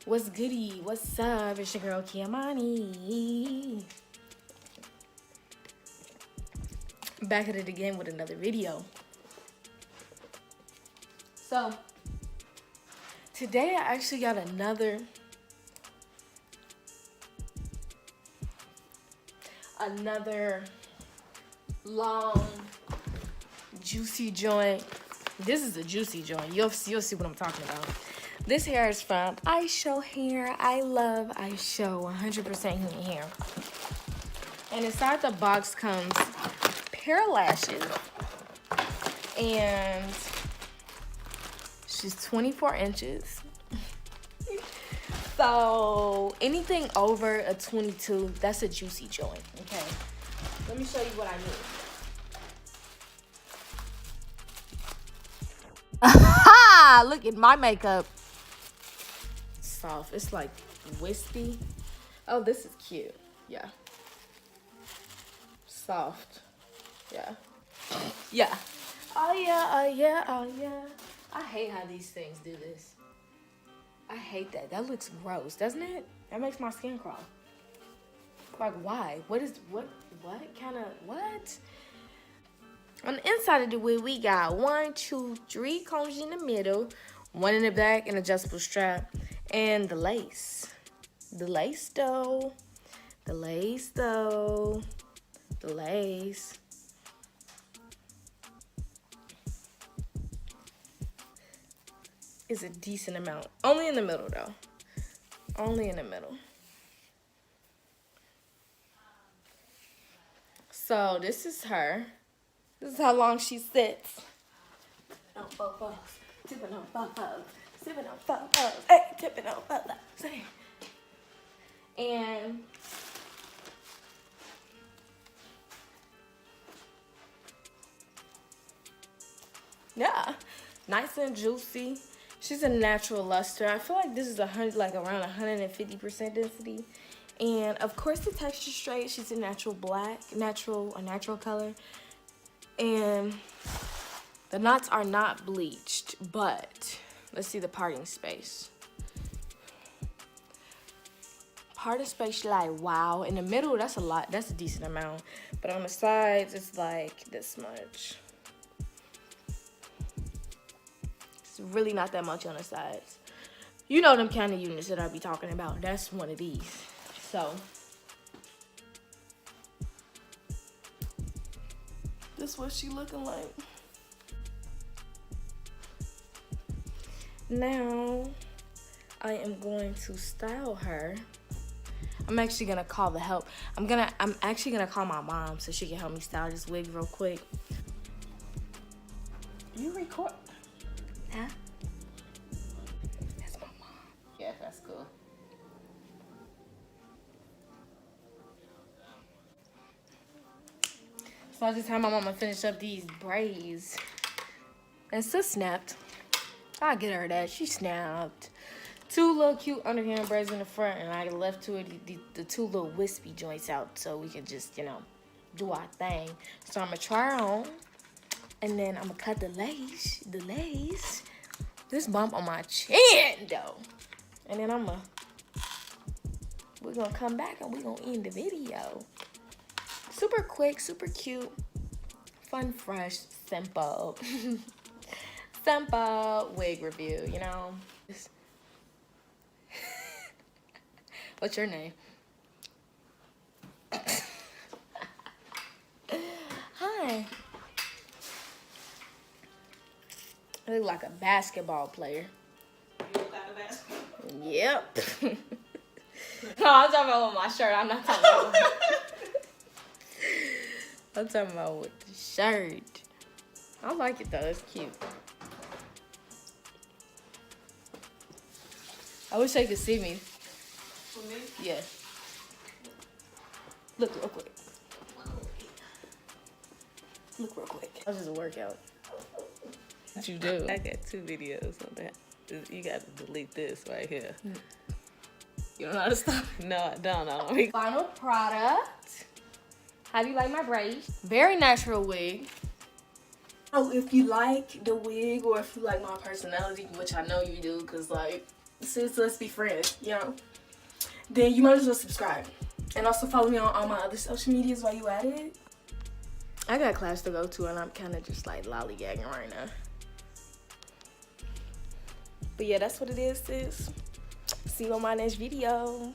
What's goody? What's up? It's your girl Kiamani. Back at it again with another video. So today I actually got another long juicy joint. This is a juicy joint. You'll see what I'm talking about. This hair is from Ishow hair. I love Ishow 100% human hair. And inside the box comes pair of lashes, and she's 24 inches. So anything over a 22, that's a juicy joint. Okay, let me show you what I mean. Aha! Look at my makeup. Soft. It's like wispy. Oh, this is cute. Yeah. Soft. Yeah. Yeah. Oh yeah, oh yeah, oh yeah. I hate how these things do this. I hate that. That looks gross, doesn't it? That makes my skin crawl. Like, why? What kind of, what? On the inside of the wig, we got 1, 2, 3 combs in the middle, 1 in the back, an adjustable strap, and the lace. The lace, though. The lace, though. The lace. Is a decent amount. Only in the middle, though. Only in the middle. So this is her. This is how long she sits. On fofos, tipping on fofos, sipping on fofos, hey, tipping on fofos, hey. And yeah, nice and juicy. She's a natural luster. I feel like this is around 150% density. And of course the texture straight. She's a natural black, natural color. And the knots are not bleached, but let's see the parting space. Parting space, like, wow. In the middle, that's a lot. That's a decent amount. But on the sides, it's like this much. It's really not that much on the sides. You know them kind of units that I be talking about. That's one of these. So this is what she looking like. Now I am going to style her. I'm actually gonna call the help. I'm actually gonna call my mom so she can help me style this wig real quick. You record? Huh? That's my mom. Yeah, that's cool. So I just had my mama finish up these braids. And sis snapped. I'll get her that. She snapped. 2 little cute underhand braids in the front, and I left the 2 little wispy joints out so we can just, you know, do our thing. So I'm gonna try her on, and then I'm gonna cut the lace. This bump on my chin though. And then we're gonna come back and we're gonna end the video. Super quick, super cute, fun, fresh, simple. Simple wig review, you know. What's your name? Hi. I look like a basketball player. You look like a basketball? Yep. No, I'm talking about with my shirt. I'm not talking about I'm talking about with the shirt. I like it though. It's cute. I wish they could see me. For me? Yeah. Look real quick. Look real quick. That's just a workout. What you do? I got 2 videos on that. You got to delete this right here. You don't know how to stop? No, I don't. Final product. How do you like my braids? Very natural wig. Oh, if you like the wig or if you like my personality, which I know you do, because, like, sis, let's be friends, you know, then you might as well subscribe. And also follow me on all my other social medias while you at it. I got class to go to, and I'm kind of just like lollygagging right now. But yeah, that's what it is, sis. See you on my next video.